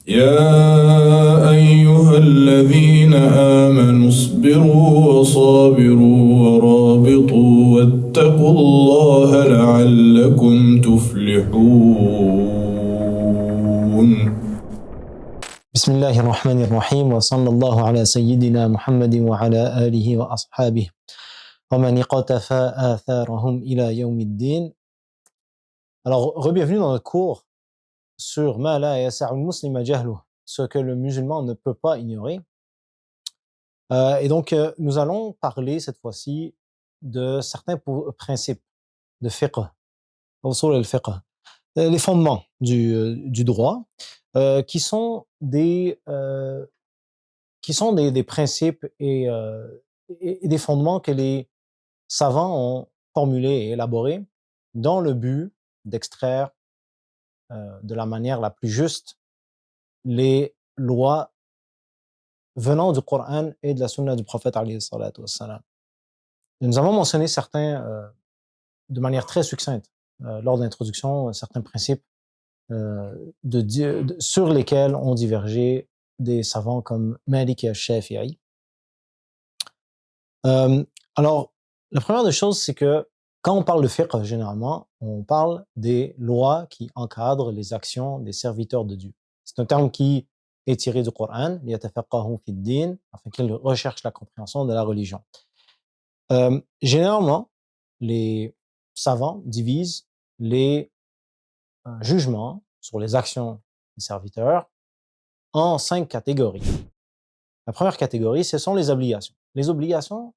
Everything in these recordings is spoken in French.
يا أيها الذين آمنوا اصبروا وصابروا ورابطوا واتقوا الله لعلكم تفلحون. بسم الله الرحمن الرحيم وصلى الله على سيدنا محمد وعلى آله وأصحابه ومن اقتفى آثارهم إلى يوم الدين. Alors, bienvenue dans notre cours sur Ma la yasa'ul muslima jahluh, ce que le musulman ne peut pas ignorer. Et donc, nous allons parler cette fois-ci de certains principes de fiqh, usul al-fiqh, les fondements du droit, qui sont des principes et des fondements que les savants ont formulés et élaborés dans le but d'extraire de la manière la plus juste les lois venant du Coran et de la Sunna du prophète alayhi salatu wassalam. Nous avons mentionné certains de manière très succincte lors de l'introduction, certains principes sur lesquels ont divergé des savants comme Malik et Shafi'i. Alors, la première des choses, c'est que quand on parle de fiqh, généralement, on parle des lois qui encadrent les actions des serviteurs de Dieu. C'est un terme qui est tiré du Coran, liyatafaqahu fi ddin, afin qu'ils recherchent la compréhension de la religion. Généralement, les savants divisent les jugements sur les actions des serviteurs en 5 catégories. La première catégorie, ce sont les obligations. Les obligations,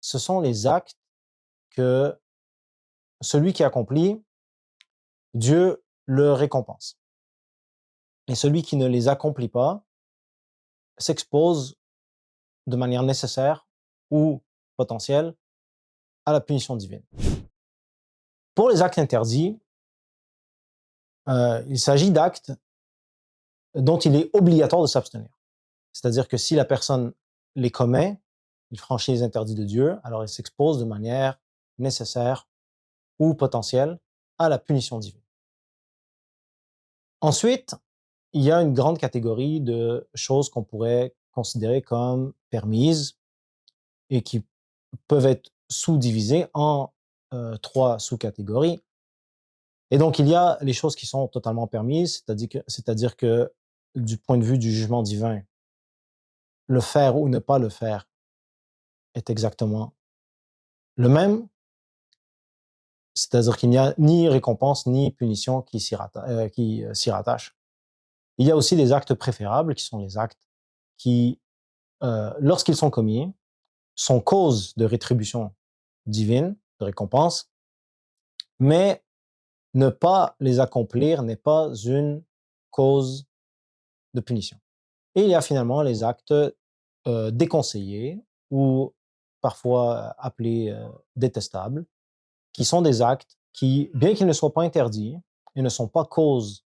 ce sont les actes que celui qui accomplit, Dieu le récompense. Et celui qui ne les accomplit pas s'expose de manière nécessaire ou potentielle à la punition divine. Pour les actes interdits, il s'agit d'actes dont il est obligatoire de s'abstenir. C'est-à-dire que si la personne les commet, il franchit les interdits de Dieu, alors il s'expose de manière nécessaire ou potentielle à la punition divine. Ensuite, il y a une grande catégorie de choses qu'on pourrait considérer comme permises et qui peuvent être sous-divisées en 3 sous-catégories. Et donc, il y a les choses qui sont totalement permises, c'est-à-dire que du point de vue du jugement divin, le faire ou ne pas le faire est exactement le même, c'est-à-dire qu'il n'y a ni récompense ni punition qui s'y rattachent. Il y a aussi des actes préférables, qui sont les actes qui, lorsqu'ils sont commis, sont cause de rétribution divine, de récompense, mais ne pas les accomplir n'est pas une cause de punition. Et il y a finalement les actes déconseillés ou parfois appelés détestables, qui sont des actes qui, bien qu'ils ne soient pas interdits et ne sont pas cause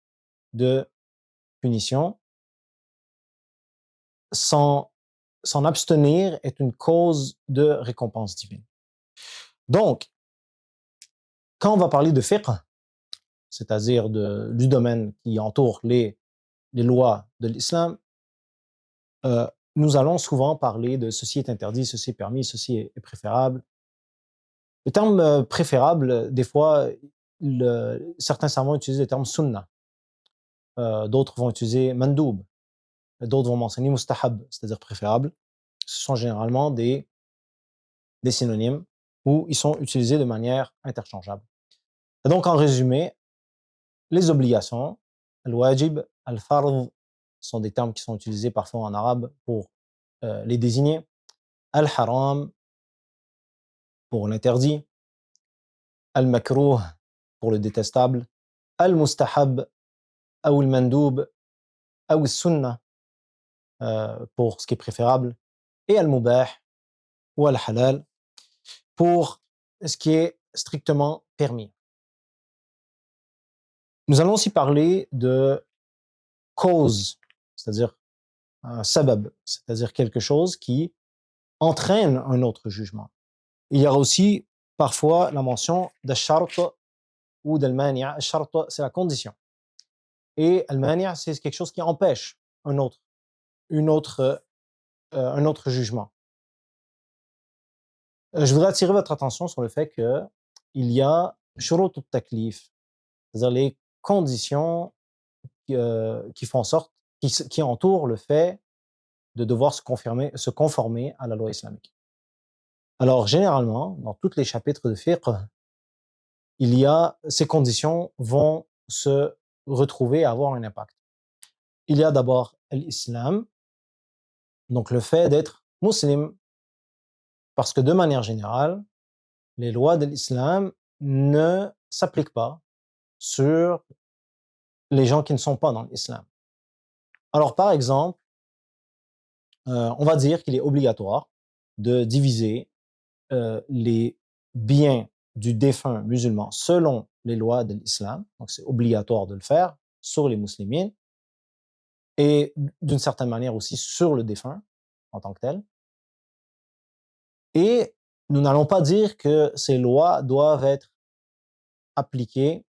de punition, s'en abstenir est une cause de récompense divine. Donc, quand on va parler de fiqh, c'est-à-dire du domaine qui entoure les lois de l'islam, nous allons souvent parler de ceci est interdit, ceci est permis, ceci est préférable. Le terme préférable, des fois, certains savants utilisent le terme sunnah, d'autres vont utiliser mandoub, d'autres vont mentionner mustahab, c'est-à-dire préférable. Ce sont généralement des synonymes où ils sont utilisés de manière interchangeable. Et donc, en résumé, les obligations, al-wajib, al-fard, sont des termes qui sont utilisés parfois en arabe pour les désigner. Al-haram, pour l'interdit. Al-makrouh, pour le détestable. Al-mustahab, ou al-mandoub, ou al-sunnah, pour ce qui est préférable. Et al-mubah, ou al-halal, pour ce qui est strictement permis. Nous allons aussi parler de cause, c'est-à-dire un sabab, c'est-à-dire quelque chose qui entraîne un autre jugement. Il y aura aussi parfois la mention de shart ou de mania. Shart, c'est la condition. Et al-mani', c'est quelque chose qui empêche un autre, un autre jugement. Je voudrais attirer votre attention sur le fait qu'il y a shurut al-taklif, c'est-à-dire les conditions qui font en sorte, qui entourent le fait de devoir se conformer à la loi islamique. Alors, généralement, dans tous les chapitres de fiqh, ces conditions vont se retrouver et avoir un impact. Il y a d'abord l'islam, donc le fait d'être musulman, parce que de manière générale, les lois de l'islam ne s'appliquent pas sur les gens qui ne sont pas dans l'islam. Alors, par exemple, on va dire qu'il est obligatoire de diviser les biens du défunt musulman selon les lois de l'islam, donc c'est obligatoire de le faire sur les musulmans, et d'une certaine manière aussi sur le défunt en tant que tel. Et nous n'allons pas dire que ces lois doivent être appliquées,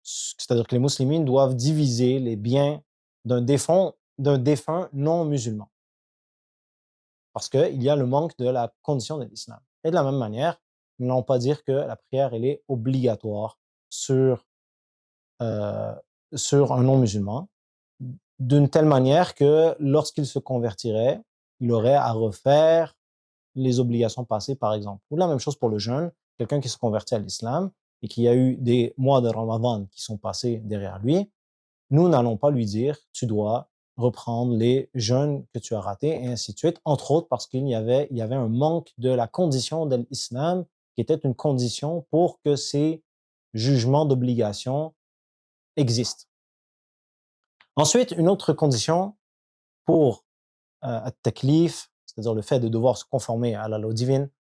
c'est-à-dire que les musulmans doivent diviser les biens d'un défunt non musulman, parce qu'il y a le manque de la condition de l'islam. Et de la même manière, nous n'allons pas dire que la prière elle est obligatoire sur, euh, sur un non-musulman, d'une telle manière que lorsqu'il se convertirait, il aurait à refaire les obligations passées, par exemple. Ou la même chose pour le jeûne, quelqu'un qui se convertit à l'islam et qui a eu des mois de Ramadan qui sont passés derrière lui, nous n'allons pas lui dire « tu dois reprendre les jeûnes que tu as ratés » et ainsi de suite, entre autres parce qu'il y avait un manque de la condition de l'islam qui était une condition pour que ces jugements d'obligation existent. Ensuite, une autre condition pour at-taklif, c'est-à-dire le fait de devoir se conformer à la loi divine,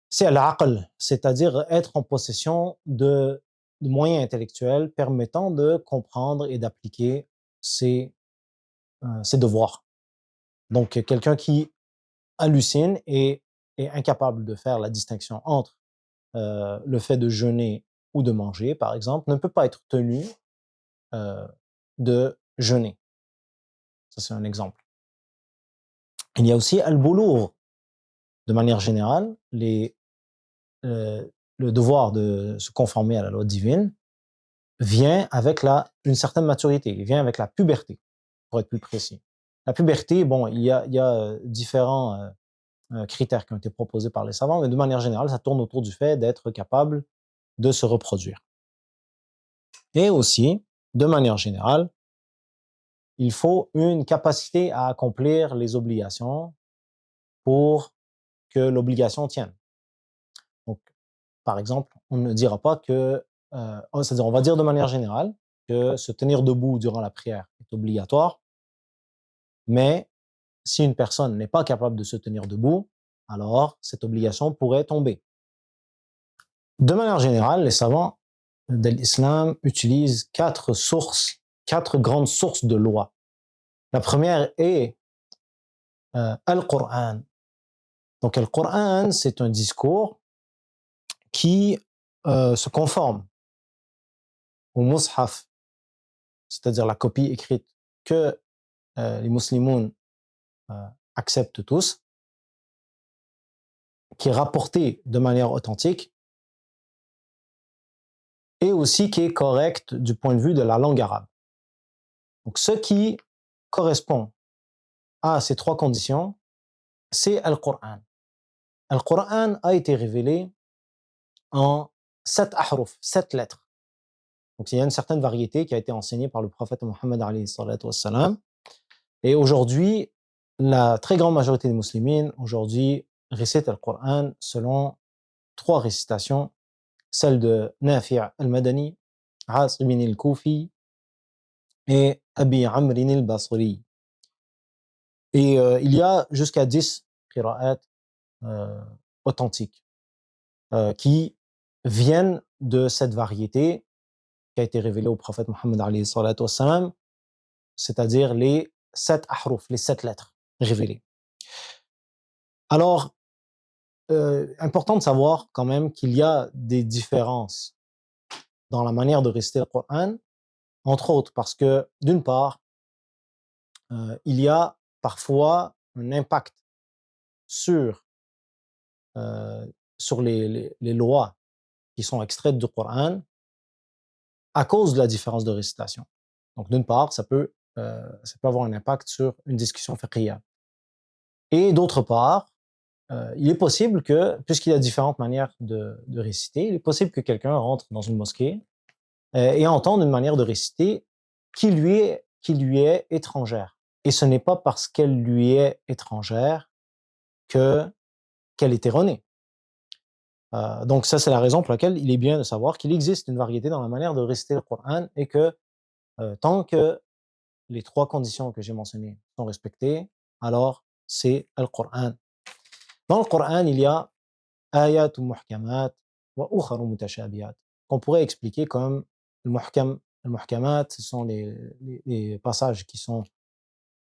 c'est al-aql, c'est-à-dire être en possession de moyens intellectuels permettant de comprendre et d'appliquer ces devoirs. Donc, quelqu'un qui hallucine et est incapable de faire la distinction entre le fait de jeûner ou de manger, par exemple, ne peut pas être tenu de jeûner. Ça, c'est un exemple. Il y a aussi al-boulough. De manière générale, le devoir de se conformer à la loi divine vient avec une certaine maturité, il vient avec la puberté, pour être plus précis. La puberté, bon, il y a différents critères qui ont été proposés par les savants, mais de manière générale, ça tourne autour du fait d'être capable de se reproduire. Et aussi, de manière générale, il faut une capacité à accomplir les obligations pour que l'obligation tienne. Donc, par exemple, on ne dira pas que, c'est-à-dire on va dire de manière générale que se tenir debout durant la prière est obligatoire, mais si une personne n'est pas capable de se tenir debout, alors cette obligation pourrait tomber. De manière générale, les savants de l'islam utilisent quatre grandes sources de lois. La première est Al-Qur'an. Donc, Al-Qur'an, c'est un discours qui se conforme au mushaf, c'est-à-dire la copie écrite que les musulmans acceptent tous, qui est rapportée de manière authentique et aussi qui est correcte du point de vue de la langue arabe. Donc, ce qui correspond à ces trois conditions, c'est Al-Qur'an. Al-Qur'an a été révélé en 7 ahruf, 7 lettres. Donc, il y a une certaine variété qui a été enseignée par le prophète Mohammed alayhi salatu wassalam. Et aujourd'hui, la très grande majorité des musulmans aujourd'hui récitent le Coran selon 3 récitations, celle de Nafi' al-Madani, Asim al-Koufi et Abi Amr al-Basri. Et il y a jusqu'à 10 qira'at authentiques qui viennent de cette variété qui a été révélée au prophète Mohammed alayhi salatu wassalam, c'est-à-dire les 7 ahruf, les 7 lettres révélées. Alors, important de savoir quand même qu'il y a des différences dans la manière de réciter le Coran Entre autres, parce que d'une part, il y a parfois un impact sur, sur les lois qui sont extraites du Coran à cause de la différence de récitation. Donc, d'une part, ça peut avoir un impact sur une discussion fiqhiyya. Et d'autre part, il est possible que, puisqu'il y a différentes manières de réciter, il est possible que quelqu'un rentre dans une mosquée et entende une manière de réciter qui lui est étrangère. Et ce n'est pas parce qu'elle lui est étrangère que qu'elle est erronée. Donc ça, c'est la raison pour laquelle il est bien de savoir qu'il existe une variété dans la manière de réciter le Coran et que tant que les trois conditions que j'ai mentionnées sont respectées, alors c'est le Coran. Dans le Coran, il y a ayat ou muhkamat wa ukhar mutashabihat qu'on pourrait expliquer comme le muhkam. Le muhkamat, ce sont les passages qui sont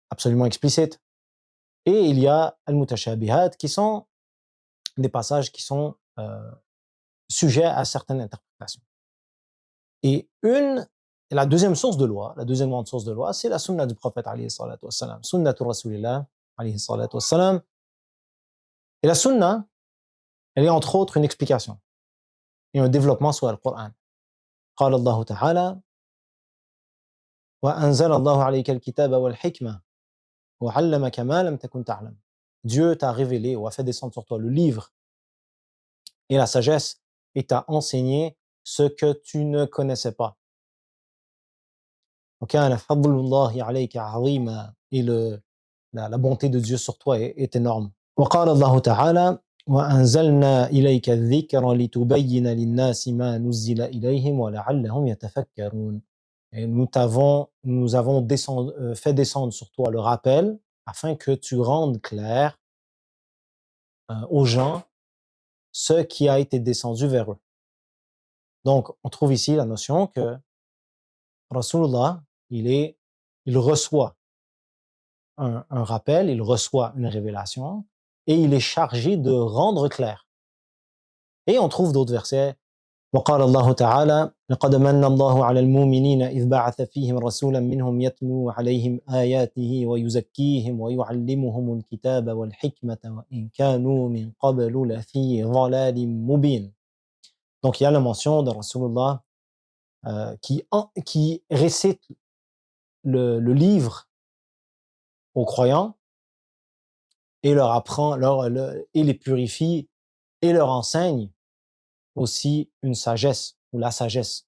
absolument explicites. Et il y a al-mutashabihat qui sont des passages qui sont sujets à certaines interprétations. Et la deuxième source de loi, la deuxième grande source de loi, c'est la sunna du prophète alayhi salatu wassalam, sunnatu rasulillah alayhi salatu wassalam. Et la sunna, elle est entre autres une explication et un développement sur le Coran. قال الله تعالى وأنزل الله عليك الكتاب والحكمة وعلمك ما لم تكن تعلم. Dieu t'a révélé ou a fait descendre sur toi le livre et la sagesse et t'a enseigné ce que tu ne connaissais pas. وكان فضل الله عليك عظيما. Et la bonté de Dieu sur toi est énorme. وقال الله تعالى وأنزلنا إليك الذكر لتبين للناس ما نزل إليهم ولعلهم يتفكرون. Et nous avons fait descendre sur toi le rappel afin que tu rendes clair aux gens ce qui a été descendu vers eux. Donc, on trouve ici la notion que Rasulullah, il reçoit un rappel, il reçoit une révélation et il est chargé de rendre clair. Et on trouve d'autres versets. وقال الله تعالى لقد من الله على المؤمنين إذ بعث فيهم رسولا منهم يتلو عليهم آياته ويزكيهم ويعلمهم الكتاب والحكمة وإن كانوا من قبل لفي ضلال مبين. Donc il y a la mention de Rasulullah qui récite le livre aux croyants et leur apprend, et les purifie et leur enseigne aussi une sagesse ou la sagesse,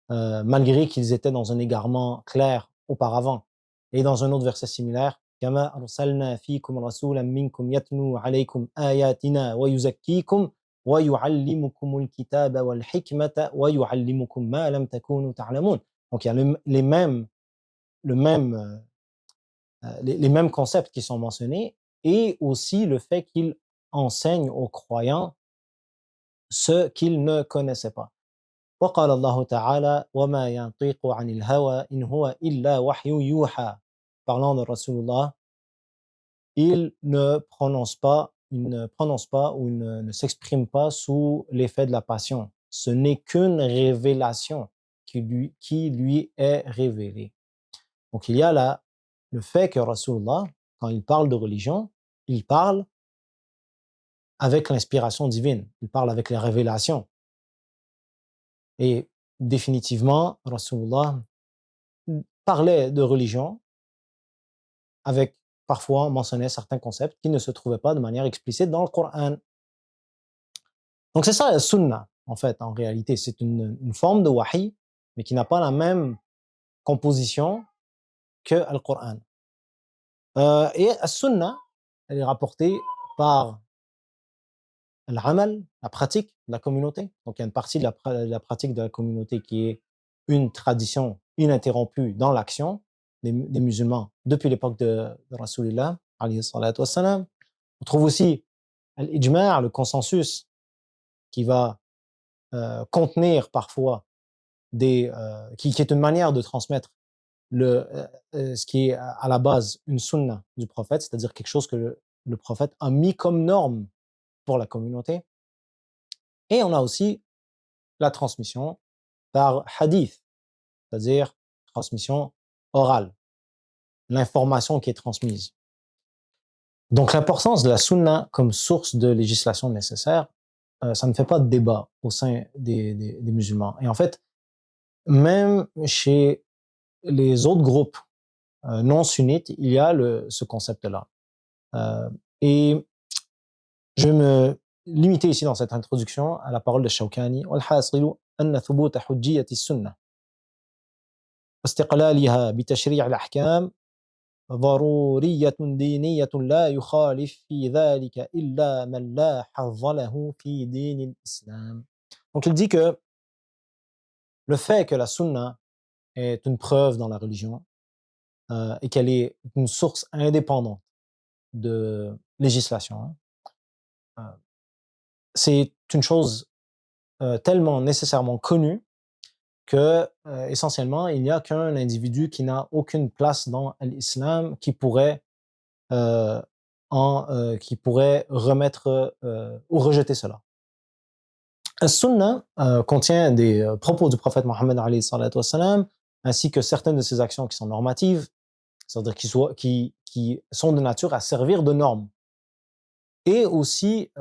malgré qu'ils étaient dans un égarement clair auparavant. Et dans un autre verset similaire, كما أرسلنا فيكم رسولا منكم يتلو عليكم آياتنا ويزكيكم ويعلمكم الكتاب والحكمة ويعلمكم ما لم تكونوا تعلمون. Donc il y a les mêmes concepts qui sont mentionnés et aussi le fait qu'il enseigne aux croyants ce qu'ils ne connaissaient pas. وقال الله تعالى وما ينطق عن الهوى إن هو إلا وحي يوحى. Parlant de Rasulullah, il ne prononce pas ou ne s'exprime pas sous l'effet de la passion. Ce n'est qu'une révélation qui lui est révélée. Donc il y a là le fait que Rasulullah, quand il parle de religion, il parle avec l'inspiration divine, il parle avec les révélations. Et définitivement, Rasulullah parlait de religion avec parfois mentionnait certains concepts qui ne se trouvaient pas de manière explicite dans le Coran. Donc c'est ça la sunna, en fait, en réalité. C'est une forme de wahi, mais qui n'a pas la même composition que le Coran. Et la sunna, elle est rapportée par l'amal, la pratique de la communauté. Donc il y a une partie de la pratique de la communauté qui est une tradition ininterrompue dans l'action des musulmans depuis l'époque de Rasulullah, alayhi salatu wassalam. On trouve aussi l'ijma', le consensus, qui va contenir parfois qui est une manière de transmettre ce qui est à la base une sunna du prophète, c'est-à-dire quelque chose que le prophète a mis comme norme pour la communauté. Et on a aussi la transmission par hadith, c'est-à-dire transmission orale, l'information qui est transmise. Donc l'importance de la sunna comme source de législation nécessaire, ça ne fait pas de débat au sein des musulmans. Et en fait, même chez les autres groupes non sunnites, il y a ce concept-là. Et je vais me limiter ici dans cette introduction à la parole de Shawkani. وَالْحَاصِلُ أَنَّ ثُبُوتَ حُجِّيَّةِ السُّنَّةِ واستقلالها بتشريع الأحكام ضرورية دينية لا يخالف في ذلك إلا من لا حظ له في دين الإسلام. Donc il dit que le fait que la sunna est une preuve dans la religion et qu'elle est une source indépendante de législation, c'est une chose tellement nécessairement connue que essentiellement il n'y a qu'un individu qui n'a aucune place dans l'islam qui pourrait remettre ou rejeter cela. As-Sunnah contient des propos du prophète Mohammed alayhi salatu wassalam, ainsi que certaines de ses actions qui sont normatives, c'est-à-dire qui sont de nature à servir de normes, et aussi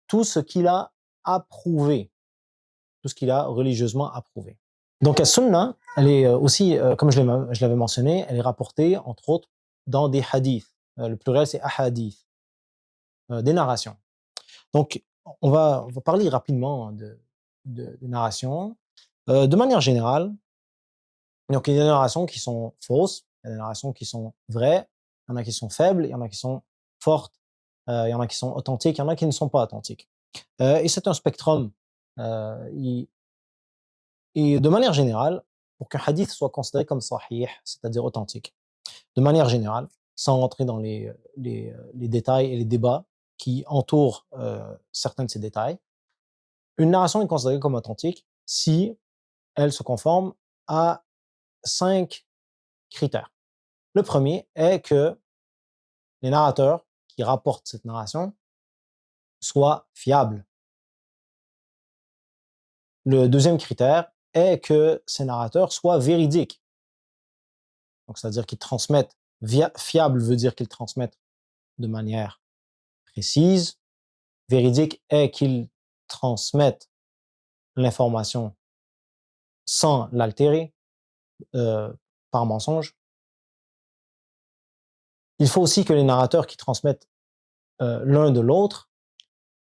tout ce qu'il a approuvé, tout ce qu'il a religieusement approuvé. Donc As-Sunnah, elle est aussi, comme je l'avais mentionné, elle est rapportée entre autres dans des hadiths. Le pluriel c'est ahadith, des narrations. Donc on va parler rapidement des narrations. De manière générale, donc il y a des narrations qui sont fausses, il y a des narrations qui sont vraies, il y en a qui sont faibles, il y en a qui sont fortes, il y en a qui sont authentiques, il y en a qui ne sont pas authentiques. Et c'est un spectrum. Et de manière générale, pour qu'un hadith soit considéré comme sahih, c'est-à-dire authentique, de manière générale, sans rentrer dans les détails et les débats qui entourent certains de ces détails, une narration est considérée comme authentique si elle se conforme à 5 critères. Le premier est que les narrateurs qui rapportent cette narration soient fiables. Le deuxième critère est que ces narrateurs soient véridiques. Donc, c'est-à-dire qu'ils transmettent, fiable veut dire qu'ils transmettent de manière précise. Véridique est qu'ils transmettent l'information sans l'altérer par mensonge. Il faut aussi que les narrateurs qui transmettent l'un de l'autre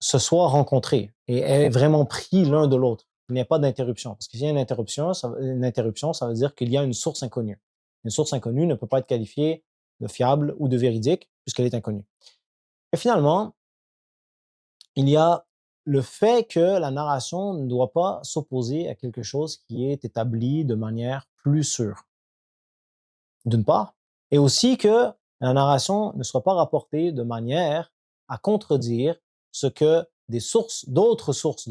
se soient rencontrés et aient vraiment pris l'un de l'autre. Il n'y a pas d'interruption. Parce que s'il y a une interruption, ça veut dire qu'il y a une source inconnue. Une source inconnue ne peut pas être qualifiée de fiable ou de véridique puisqu'elle est inconnue. Et finalement, il y a le fait que la narration ne doit pas s'opposer à quelque chose qui est établi de manière plus sûre, d'une part, et aussi que la narration ne soit pas rapportée de manière à contredire ce que d'autres sources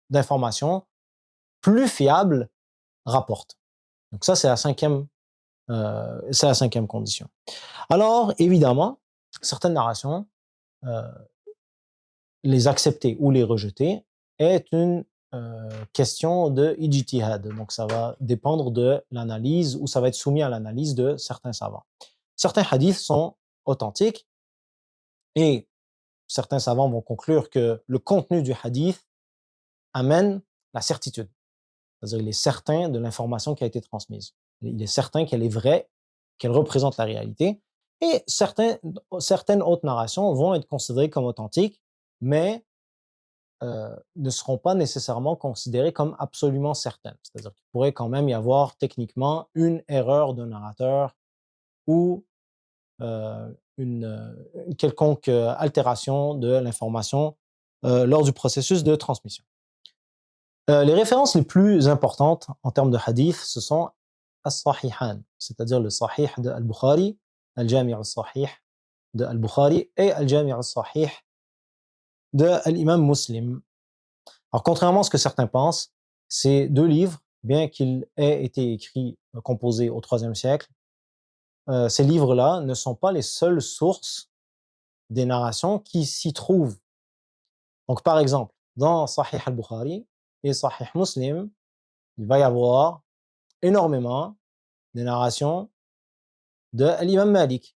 d'informations plus fiables rapportent. Donc ça, c'est la cinquième condition. Alors, évidemment, certaines narrations, les accepter ou les rejeter est une question de ijtihad. Donc, ça va dépendre de l'analyse ou ça va être soumis à l'analyse de certains savants. Certains hadiths sont authentiques et certains savants vont conclure que le contenu du hadith amène la certitude. C'est-à-dire, il est certain de l'information qui a été transmise. Il est certain qu'elle est vraie, qu'elle représente la réalité. Et certaines autres narrations vont être considérées comme authentiques, mais ne seront pas nécessairement considérées comme absolument certaines. C'est-à-dire qu'il pourrait quand même y avoir techniquement une erreur d'un narrateur ou une quelconque altération de l'information lors du processus de transmission. Les références les plus importantes en termes de hadith, ce sont as-sahihan, c'est-à-dire le sahih de Al-Bukhari, Al-Jami' al-Sahih de Al-Bukhari et Al-Jami' al-Sahih de l'imam Muslim. Alors, contrairement à ce que certains pensent, ces deux livres, bien qu'ils aient été écrits, composés au IIIe siècle, ces livres-là ne sont pas les seules sources des narrations qui s'y trouvent. Donc, par exemple, dans Sahih al-Bukhari et Sahih Muslim, il va y avoir énormément des narrations de l'imam Malik.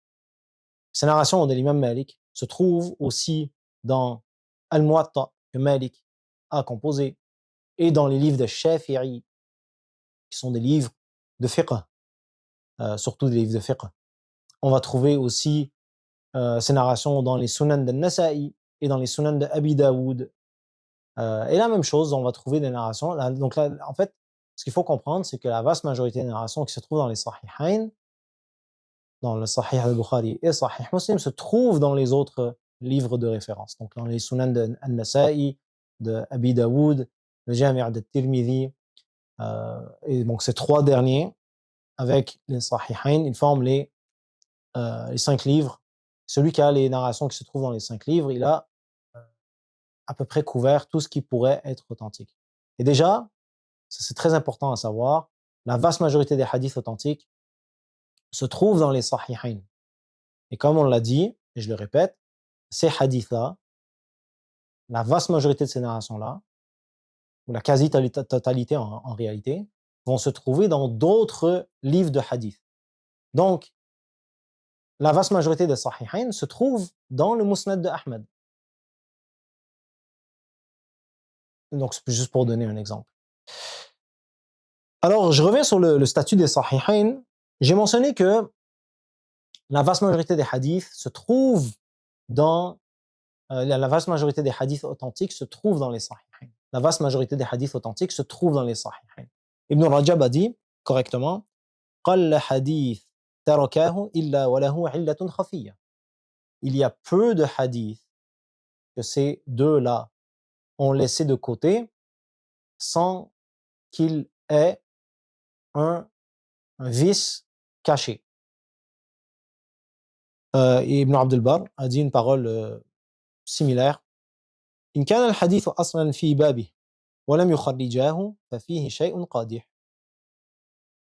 Ces narrations de l'imam Malik se trouvent aussi dans Al-Muwatta que Malik a composé et dans les livres de Shafi'i, qui sont des livres de fiqh, surtout des livres de fiqh. On va trouver aussi ces narrations dans les Sunan de Nasa'i et dans les Sunan de Abi Daoud. Et la même chose, on va trouver des narrations. Donc là, en fait, ce qu'il faut comprendre, c'est que la vaste majorité des narrations qui se trouvent dans les Sahihain, dans le Sahih al-Bukhari et Sahih Muslim, se trouvent dans les autres livres de référence. Donc dans les Sunan de Nasa'i, de Abi Daoud, le Jami' de Tirmidhi, et donc ces trois derniers, avec les Sahihain, ils forment les 5 livres. Celui qui a les narrations qui se trouvent dans les 5 livres, il a à peu près couvert tout ce qui pourrait être authentique. Et déjà, ça c'est très important à savoir, la vaste majorité des hadiths authentiques se trouvent dans les Sahihain. Et comme on l'a dit, et je le répète, ces hadiths-là, la vaste majorité de ces narrations-là, ou la quasi-totalité en réalité, vont se trouver dans d'autres livres de hadith. Donc, la vaste majorité des Sahihain se trouve dans le Musnad de Ahmed. Donc, c'est juste pour donner un exemple. Alors, je reviens sur le statut des Sahihain. J'ai mentionné que la vaste majorité des hadiths se trouve dans la vaste majorité des hadiths authentiques se trouve dans les Sahihain. La vaste majorité des hadiths authentiques se trouve dans les Sahihain. Ibn Rajab a dit correctement قل حديث تركاه إلا وله علة خفية. Il y a peu de hadiths que ces deux-là ont laissé de côté sans qu'il ait un vice caché. Et Ibn Abd al-Barr a dit une parole similaire. إن كان الحديث أصلا في بابه ولم يخرجاه ففيه شيء قادح.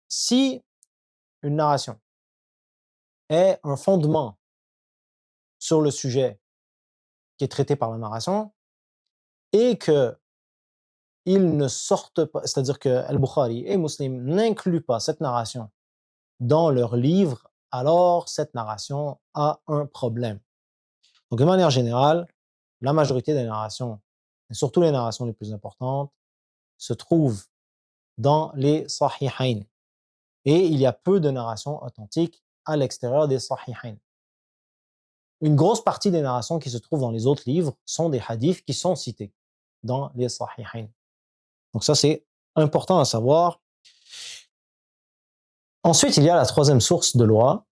Si une narration est un fondement sur le sujet qui est traité par la narration et que ils ne sortent pas, c'est-à-dire que Al-Bukhari et Muslim n'incluent pas cette narration dans leur livre, alors cette narration a un problème. Donc de manière générale, la majorité des narrations, et surtout les narrations les plus importantes, se trouvent dans les Sahihain. Et il y a peu de narrations authentiques à l'extérieur des Sahihain. Une grosse partie des narrations qui se trouvent dans les autres livres sont des hadiths qui sont cités dans les Sahihain. Donc ça, c'est important à savoir. Ensuite, il y a la troisième source de loi,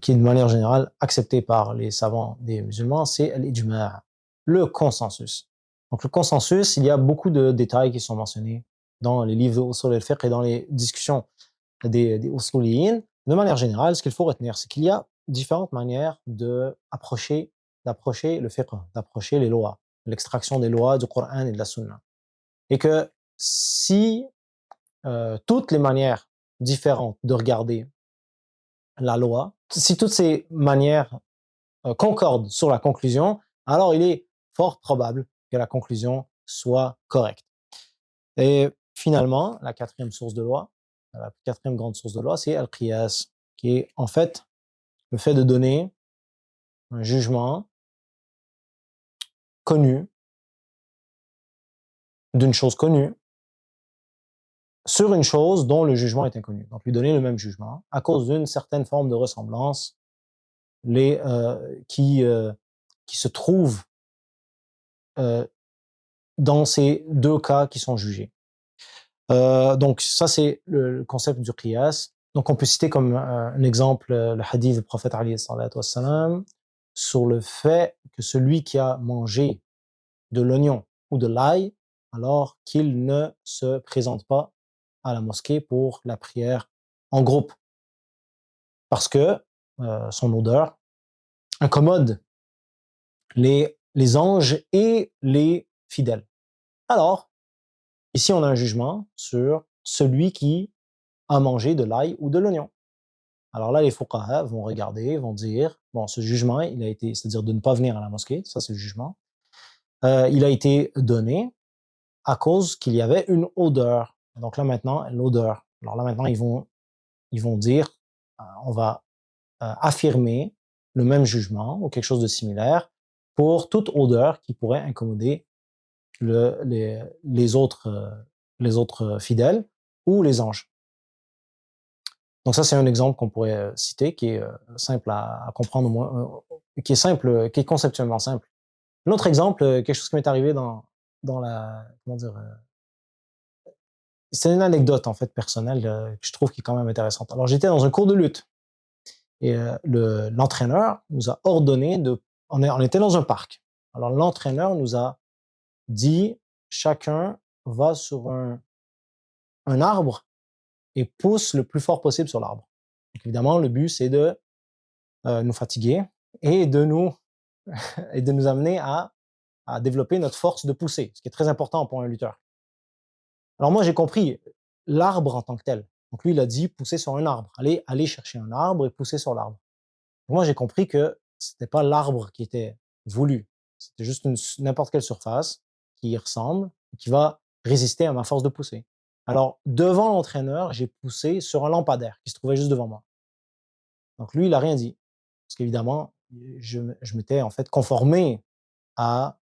qui est de manière générale acceptée par les savants des musulmans, c'est l'ijma', le consensus. Donc le consensus, il y a beaucoup de détails qui sont mentionnés dans les livres de Usul al-Fiqh et dans les discussions des usuliyin. De manière générale, ce qu'il faut retenir, c'est qu'il y a différentes manières d'approcher le fiqh, d'approcher les lois, l'extraction des lois du Coran et de la Sunna. Et que si toutes les manières différentes de regarder la loi, si toutes ces manières concordent sur la conclusion, alors il est fort probable que la conclusion soit correcte. Et finalement, la quatrième grande source de loi, c'est al-qiyas, qui est en fait le fait de donner un jugement connu d'une chose connue sur une chose dont le jugement est inconnu. Donc lui donner le même jugement à cause d'une certaine forme de ressemblance qui se trouve dans ces deux cas qui sont jugés. Donc ça, c'est le concept du qiyas. Donc on peut citer comme un exemple le hadith du prophète alayhi salatu wassalam sur le fait que celui qui a mangé de l'oignon ou de l'ail, alors qu'il ne se présente pas à la mosquée pour la prière en groupe, parce que son odeur incommode les anges et les fidèles. Alors, ici on a un jugement sur celui qui a mangé de l'ail ou de l'oignon. Alors là, les fuqaha vont regarder, vont dire, bon, ce jugement, il a été, c'est-à-dire de ne pas venir à la mosquée, ça c'est le jugement, il a été donné à cause qu'il y avait une odeur. Donc là maintenant, l'odeur Alors là, maintenant, ils vont dire, on va affirmer le même jugement ou quelque chose de similaire pour toute odeur qui pourrait incommoder les autres fidèles ou les anges. Donc ça, c'est un exemple qu'on pourrait citer qui est simple à comprendre au moins, qui est simple, qui est conceptuellement simple. Un autre exemple, quelque chose qui m'est arrivé dans la, comment dire, c'est une anecdote en fait personnelle que je trouve qui est quand même intéressante. Alors j'étais dans un cours de lutte et l'entraîneur nous a ordonné on était dans un parc. Alors l'entraîneur nous a dit chacun va sur un arbre et pousse le plus fort possible sur l'arbre. Donc évidemment, le but c'est de nous fatiguer et de nous amener à développer notre force de pousser, ce qui est très important pour un lutteur. Alors moi, j'ai compris l'arbre en tant que tel. Donc lui, il a dit pousser sur un arbre. Allez chercher un arbre et pousser sur l'arbre. Moi, j'ai compris que c'était pas l'arbre qui était voulu. C'était juste n'importe quelle surface qui y ressemble, qui va résister à ma force de pousser. Alors, devant l'entraîneur, j'ai poussé sur un lampadaire qui se trouvait juste devant moi. Donc lui, il a rien dit. Parce qu'évidemment, je m'étais en fait conformé à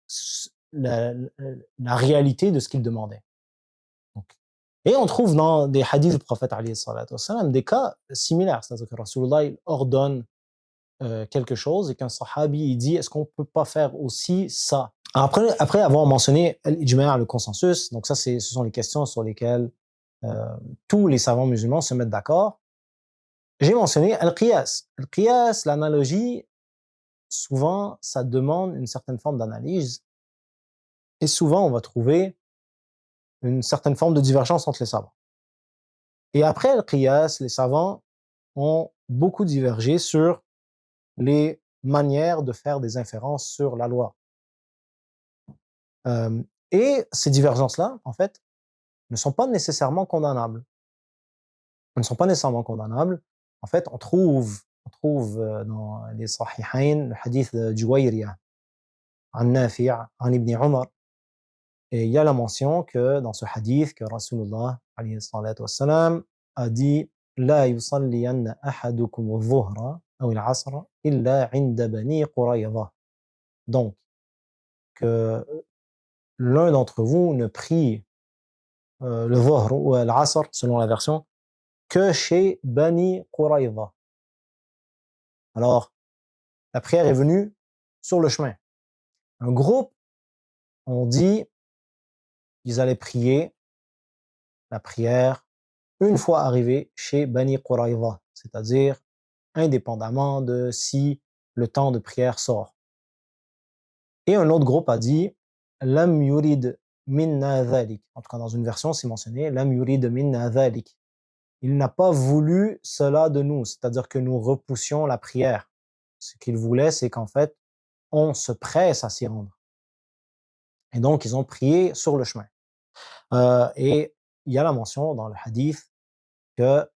la réalité de ce qu'il demandait. Donc, et on trouve dans des hadiths du prophète alayhi salatu wassalam, des cas similaires. C'est-à-dire que Rasulullah il ordonne quelque chose et qu'un sahabi il dit est-ce qu'on peut pas faire aussi ça. Après avoir mentionné l'ijma', le consensus, donc ça ce sont les questions sur lesquelles tous les savants musulmans se mettent d'accord. J'ai mentionné al-qiyas. Al-qiyas, l'analogie, souvent ça demande une certaine forme d'analyse et souvent on va trouver une certaine forme de divergence entre les savants. Et après al-qiyas, les savants ont beaucoup divergé sur les manières de faire des inférences sur la loi. Et ces divergences-là, en fait, ne sont pas nécessairement condamnables. Elles ne sont pas nécessairement condamnables. En fait, on trouve dans les Sahihain le hadith de Juwayriya, an Nafi', an Ibn Umar. Et il y a la mention que dans ce hadith, que Rasulullah alayhi salatu wassalam, a dit La yusalliyanna ahadukum al-dhuhra ou al-asra illa 'inda bani Qurayza. Donc, que l'un d'entre vous ne prie le dhuhr ou al-asr, selon la version, que chez Bani Qurayza. Alors, la prière est venue sur le chemin. Un groupe, on dit, ils allaient prier la prière une fois arrivés chez Bani Qurayza, c'est-à-dire indépendamment de si le temps de prière sort. Et un autre groupe a dit Lam yurid minna dhalik. En tout cas, dans une version, c'est mentionné Lam yurid minna dhalik. Il n'a pas voulu cela de nous, c'est-à-dire que nous repoussions la prière. Ce qu'il voulait, c'est qu'en fait, on se presse à s'y rendre. Et donc, ils ont prié sur le chemin. Et il y a la mention dans le hadith que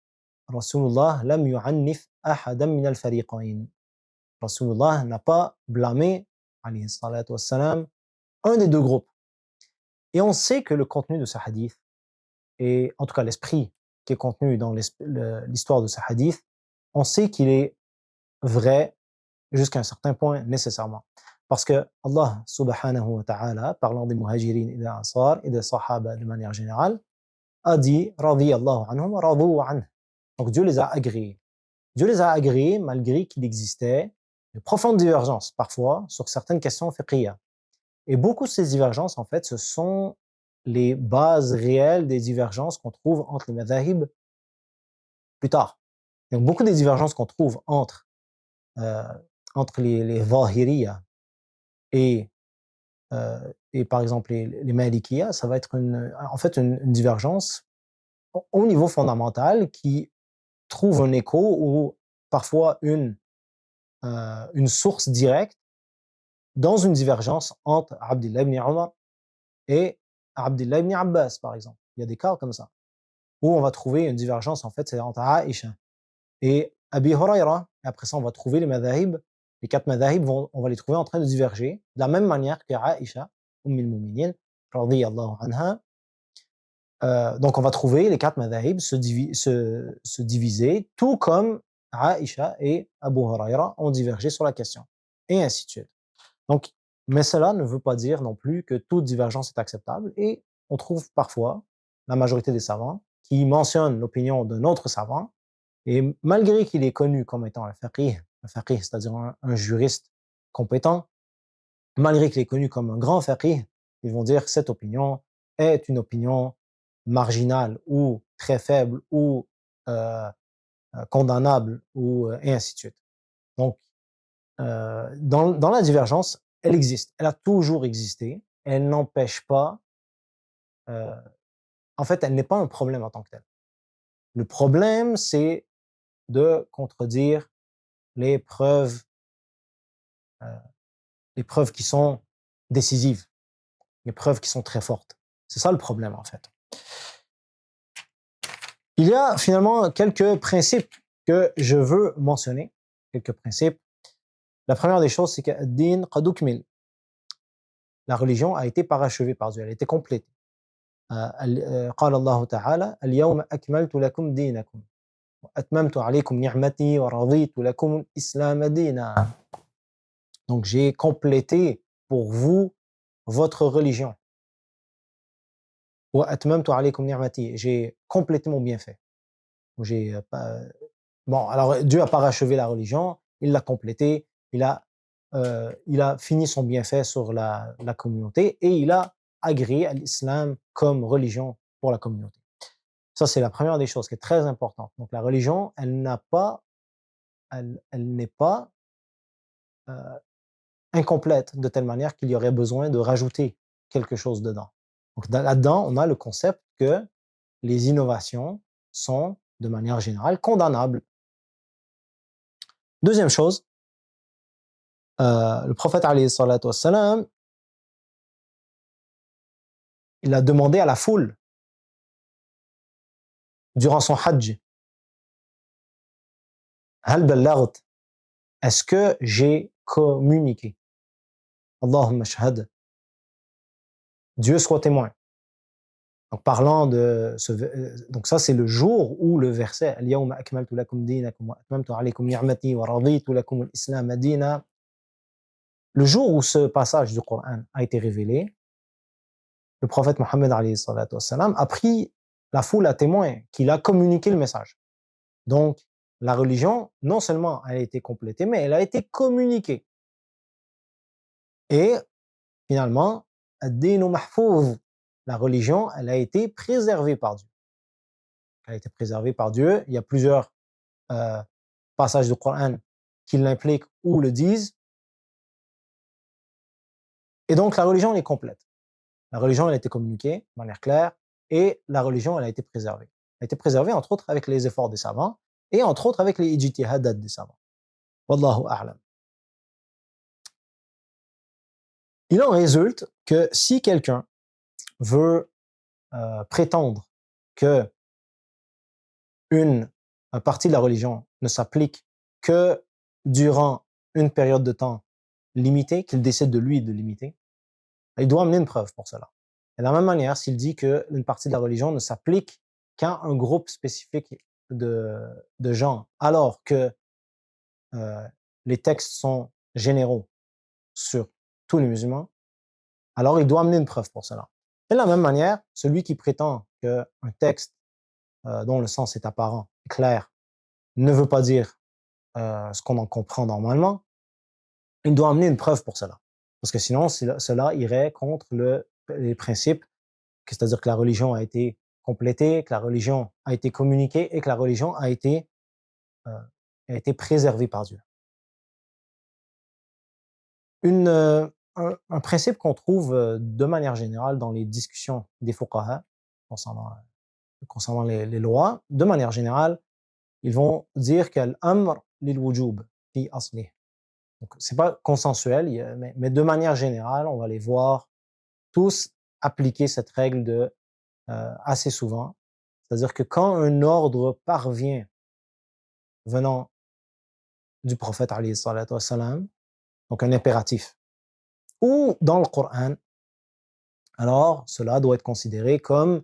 Rasulullah lam yu'annif ahadan min al-fariqayn. Rasulullah n'a pas blâmé, alayhi salatu wassalam, un des deux groupes. Et on sait que le contenu de ce hadith, et en tout cas l'esprit qui est contenu dans l'histoire de ce hadith, on sait qu'il est vrai jusqu'à un certain point nécessairement. Parce que Allah subhanahu wa ta'ala, parlant des muhajirin et des ansar et des sahaba de manière générale, a dit radiyallahu anhum radu anhu. Donc Dieu les a agréés. Dieu les a agréés malgré qu'il existait de profondes divergences parfois sur certaines questions fiqhiyya. Et beaucoup de ces divergences, en fait, ce sont les bases réelles des divergences qu'on trouve entre les madhahib plus tard. Donc beaucoup des divergences qu'on trouve entre les Zahiriyya et par exemple les Malikiyya, ça va être en fait une divergence au niveau fondamental qui trouve un écho ou parfois une source directe dans une divergence entre Abdullah ibn Umar et Abdullah ibn Abbas, par exemple. Il y a des cas comme ça, où on va trouver une divergence, en fait, c'est entre Aïcha et Abi Huraira. Et après ça, on va trouver les madhahib, les quatre madhahib, on va les trouver en train de diverger, de la même manière que Aïcha, Umm al-Mu'minin, radiyallahu anha, Donc, on va trouver les 4 madhahib se diviser, tout comme Aïcha et Abu Huraira ont divergé sur la question, et ainsi de suite. Donc, mais cela ne veut pas dire non plus que toute divergence est acceptable, et on trouve parfois la majorité des savants qui mentionnent l'opinion d'un autre savant, et malgré qu'il est connu comme étant un faqih, c'est-à-dire un juriste compétent, malgré qu'il est connu comme un grand faqih, ils vont dire que cette opinion est une opinion marginale ou très faible ou euh, condamnable ou et ainsi de suite. Donc, dans la divergence, elle existe, elle a toujours existé, elle n'empêche pas, euh, en fait, elle n'est pas un problème en tant que tel. Le problème, c'est de contredire les preuves, euh, les preuves qui sont décisives, les preuves qui sont très fortes. C'est ça le problème, en fait. Il y a finalement quelques principes que je veux mentionner, quelques principes. La première des choses, c'est que ad-din qad ukmil. La religion a été parachevée par Dieu, elle a été complète. قال الله تعالى اليوم أكملت لكم دينكم وأتممت عليكم نعمتي ورضيت لكم الإسلام دينا. Donc j'ai complété pour vous votre religion. وأتممت عليكم نعمتي. J'ai complété mon bienfait. J'ai Bon, alors Dieu a parachevé la religion, il l'a complétée, il a fini son bienfait sur la communauté et il a agréé à l'islam comme religion pour la communauté. Ça, c'est la première des choses qui est très importante. Donc la religion, elle n'est pas incomplète de telle manière qu'il y aurait besoin de rajouter quelque chose dedans. Donc là-dedans, on a le concept que les innovations sont, de manière générale, condamnables. Deuxième chose, le prophète alayhi salatu wassalam, il a demandé à la foule durant son hajj, Hal ballaght, est-ce que j'ai communiqué? Allahumma shahad, Dieu soit témoin. Donc parlant de donc ça c'est le jour où le verset Al-yawma akmaltu lakum dinakum wa atmamtu alaykum ni'mati wa raditu lakum al-islam dina, le jour où ce passage du Coran a été révélé, le prophète Mohammed alayhi salatu wassalam a pris la foule à témoin qu'il a communiqué le message. Donc, la religion, non seulement elle a été complétée, mais elle a été communiquée. Et finalement, ad-dinu mahfouz, la religion, elle a été préservée par Dieu. Elle a été préservée par Dieu. Il y a plusieurs passages du Coran qui l'impliquent ou le disent. Et donc, la religion elle est complète. La religion, elle a été communiquée de manière claire et la religion, elle a été préservée. Elle a été préservée, entre autres, avec les efforts des savants et entre autres avec les ijtihadat des savants. Wallahu a'lam. Il en résulte que si quelqu'un veut prétendre que une partie de la religion ne s'applique que durant une période de temps limitée, qu'il décide de lui de limiter, il doit amener une preuve pour cela. Et de la même manière, s'il dit qu'une partie de la religion ne s'applique qu'à un groupe spécifique de gens, alors que les textes sont généraux sur tous les musulmans, alors il doit amener une preuve pour cela. Et de la même manière, celui qui prétend qu'un texte dont le sens est apparent, clair, ne veut pas dire ce qu'on en comprend normalement, il doit amener une preuve pour cela. Parce que sinon, cela irait contre les principes, c'est-à-dire que la religion a été complétée, que la religion a été communiquée et que la religion a été préservée par Dieu. Un principe qu'on trouve de manière générale dans les discussions des fuqaha concernant les lois, de manière générale, ils vont dire qu'al-amr lil-wujub fi aslih. Donc, c'est pas consensuel, mais de manière générale, on va les voir tous appliquer cette règle assez souvent. C'est-à-dire que quand un ordre parvient venant du prophète alayhi salatu wassalam, donc un impératif, ou dans le Coran, alors cela doit être considéré comme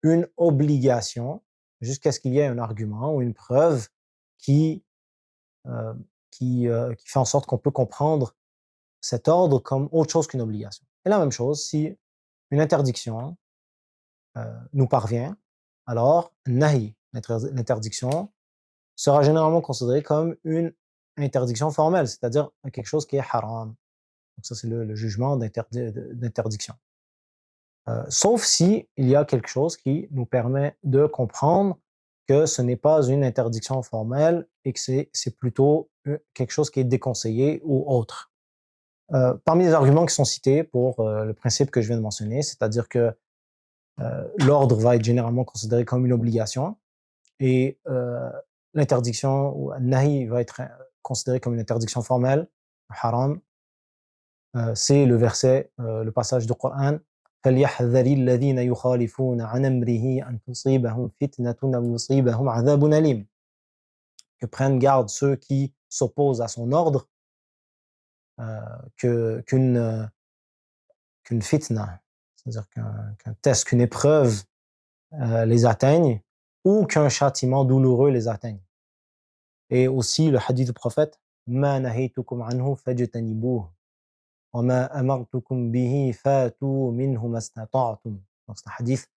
une obligation jusqu'à ce qu'il y ait un argument ou une preuve qui, euh, qui fait en sorte qu'on peut comprendre cet ordre comme autre chose qu'une obligation. Et la même chose, si une interdiction nous parvient, alors nahi, l'interdiction, sera généralement considérée comme une interdiction formelle, c'est-à-dire quelque chose qui est haram. Donc ça, c'est le jugement d'interdiction. Sauf si il y a quelque chose qui nous permet de comprendre que ce n'est pas une interdiction formelle et que c'est plutôt quelque chose qui est déconseillé ou autre. Parmi les arguments qui sont cités pour le principe que je viens de mentionner, c'est-à-dire que l'ordre va être généralement considéré comme une obligation et l'interdiction ou un nahi va être considéré comme une interdiction formelle, haram, c'est le verset, le passage du Coran. فَلْيَحْذَرِ الَّذِينَ يُخَالِفُونَ عَنْ أَمْرِهِ أَنْ تُصِيبَهُمْ فِتْنَةٌ أَوْ يُصِيبَهُمْ عَذَابٌ أَلِيمٌ. Que prennent garde ceux qui s'opposent à son ordre, qu'une fitna, c'est-à-dire qu'un test, qu'une épreuve les atteigne ou qu'un châtiment douloureux les atteigne. Et aussi le hadith du prophète مَا نَهَيْتُكُمْ عَنْهُ فَاجْتَنِبُوهُ وَمَا أَمَرْتُكُمْ بِهِ فَاتُوا مِنْهُ مَا اسْتَطَعْتُمْ. Donc c'est un hadith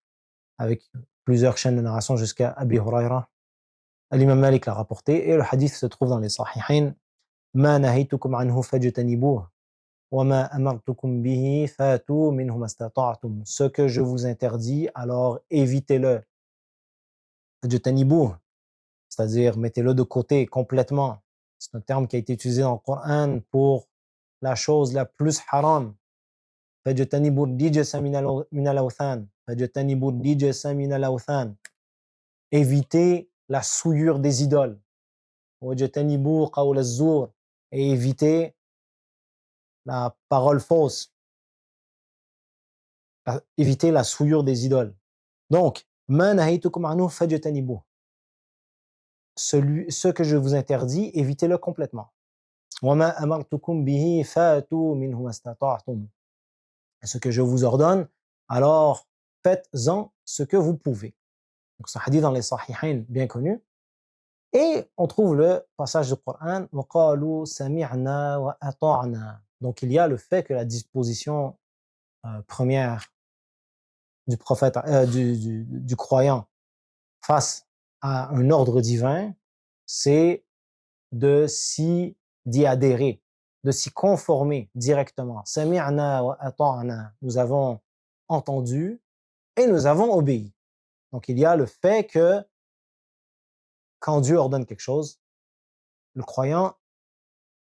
avec plusieurs chaînes de narration jusqu'à Abi Huraira. L'imam Malik l'a rapporté et le hadith se trouve dans les Sahihain. مَا نَهَيْتُكُمْ عَنْهُ فَاجْتَنِبُوهُ وَمَا أَمَرْتُكُمْ بِهِ فَاتُوا مِنْهُ مَا اسْتَطَعْتُمْ. Ce que je vous interdis, alors évitez-le. فَاجْتَنِبُوهُ, c'est-à-dire mettez-le de côté complètement. C'est un terme qui a été utilisé dans le Coran pour la chose la plus haram. فَاجْتَنِبُوا الرِّجْسَ مِنَ الْأَوْثَانِ فَاجْتَنِبُوا الرِّجْسَ مِنَ الْأَوْثَانِ. Évitez la souillure des idoles. وَاجْتَنِبُوا قَوْلَ الزُّورِ. Et évitez la parole fausse. Évitez la souillure des idoles. Donc, مَا نَهَيْتُكُمْ عَنْهُ فَاجْتَنِبُوهُ. Ce que je vous interdis, évitez-le complètement. وَمَا أَمَرْتُكُمْ بِهِ فَاتُوا مِنْهُ مَا اسْتَطَعْتُمْ. Ce que je vous ordonne, alors faites-en ce que vous pouvez. Donc, c'est un hadith dans les Sahihain bien connu. Et on trouve le passage du Coran وَقَالُوا سَمِعْنَا وَأَطَعْنَا. Donc, il y a le fait que la disposition première du prophète, du croyant face à un ordre divin, c'est d'y adhérer, de s'y conformer directement. Sami'na wa ata'na. Nous avons entendu et nous avons obéi. Donc il y a le fait que quand Dieu ordonne quelque chose, le croyant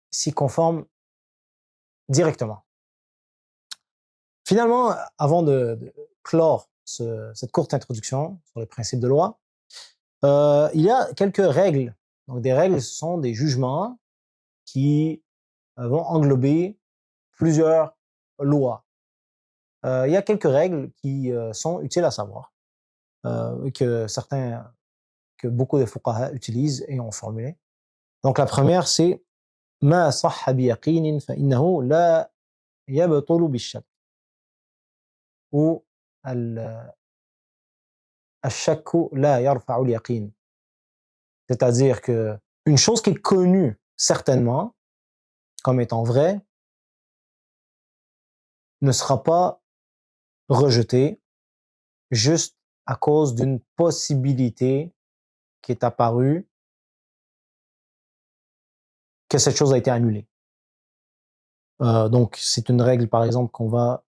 s'y conforme directement. Finalement, avant de clore cette courte introduction sur les principes de loi, il y a quelques règles. Donc des règles, ce sont des jugements qui vont englober plusieurs lois. Il y a quelques règles qui sont utiles à savoir, que beaucoup de fuqaha utilisent et ont formulé. Donc la première, c'est ما صح بيقين فإنه لا يبطل بالشك. Ou الشك لا يرفع اليقين. C'est-à-dire que une chose qui est connue certainement comme étant vraie ne sera pas rejetée juste à cause d'une possibilité qui est apparue que cette chose a été annulée. Donc, c'est une règle, par exemple, qu'on va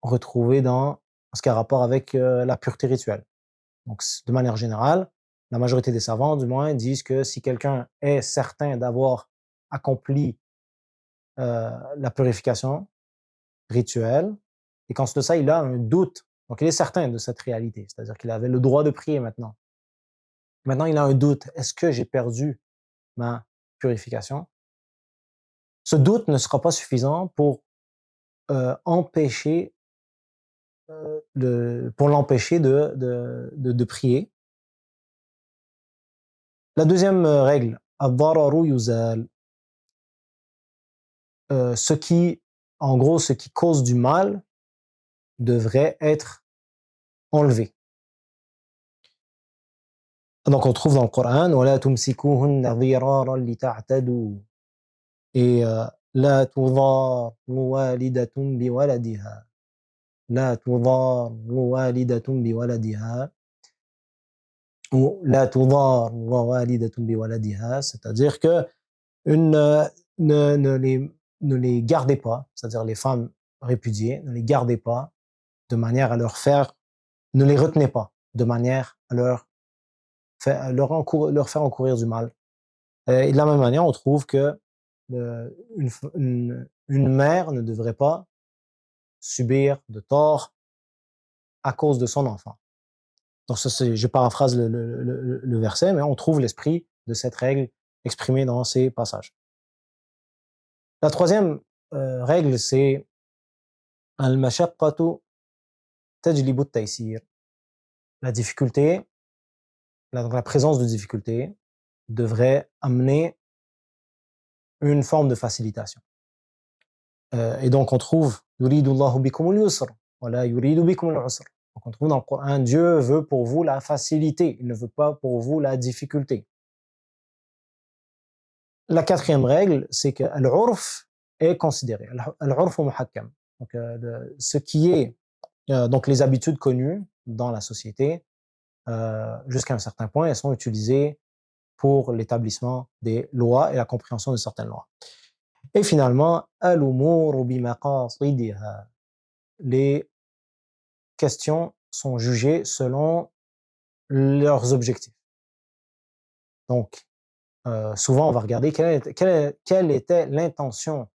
retrouver dans ce qui a rapport avec la pureté rituelle. Donc, de manière générale, la majorité des savants, du moins, disent que si quelqu'un est certain d'avoir accompli la purification rituelle, et qu'en de ça, il a un doute, donc il est certain de cette réalité, c'est-à-dire qu'il avait le droit de prier maintenant. Maintenant, il a un doute. Est-ce que j'ai perdu ma purification? Ce doute ne sera pas suffisant pour empêcher pour l'empêcher de prier. La deuxième règle, ad-dararu yuzal. En gros, ce qui cause du mal devrait être enlevé. Donc on trouve dans le Coran ولا تمسكوهن ضرارا لتعتدوا et لا تضار والدة بولدها لا تضار والدة بولدها ou لا تضار والدة بولدها, c'est-à-dire que ne les gardez pas, c'est-à-dire les femmes répudiées, ne les gardez pas de manière à leur faire, ne les retenez pas de manière à leur faire encourir du mal. Et de la même manière, on trouve que une mère ne devrait pas subir de tort à cause de son enfant. Donc ça, je paraphrase le verset, mais on trouve l'esprit de cette règle exprimée dans ces passages. La troisième règle, c'est al-mashaqqatu tajlibu at-taysir. La difficulté, la présence de difficulté devrait amener une forme de facilitation. Et donc on trouve yuridu Allahu bikumul yusr wa la yuridu bikumul usr. Donc on trouve dans le Coran, Dieu veut pour vous la facilité, il ne veut pas pour vous la difficulté. La quatrième règle, c'est que l'urf est considéré, l'urf muhakkam. Donc ce qui est donc les habitudes connues dans la société, jusqu'à un certain point, elles sont utilisées pour l'établissement des lois et la compréhension de certaines lois. Et finalement, al-umur bimaqasidiha. Les questions sont jugées selon leurs objectifs. Donc, souvent, on va regarder quelle était l'intention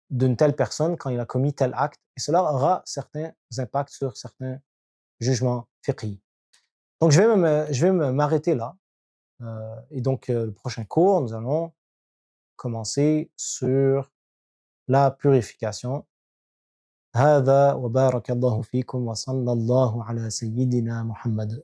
d'une telle personne quand il a commis tel acte, et cela aura certains impacts sur certains jugements fiqhi. Donc, je vais m'arrêter là. Et donc, le prochain cours, nous allons commencer sur la purification. هذا وبارك الله فيكم وصلى الله على سيدنا محمد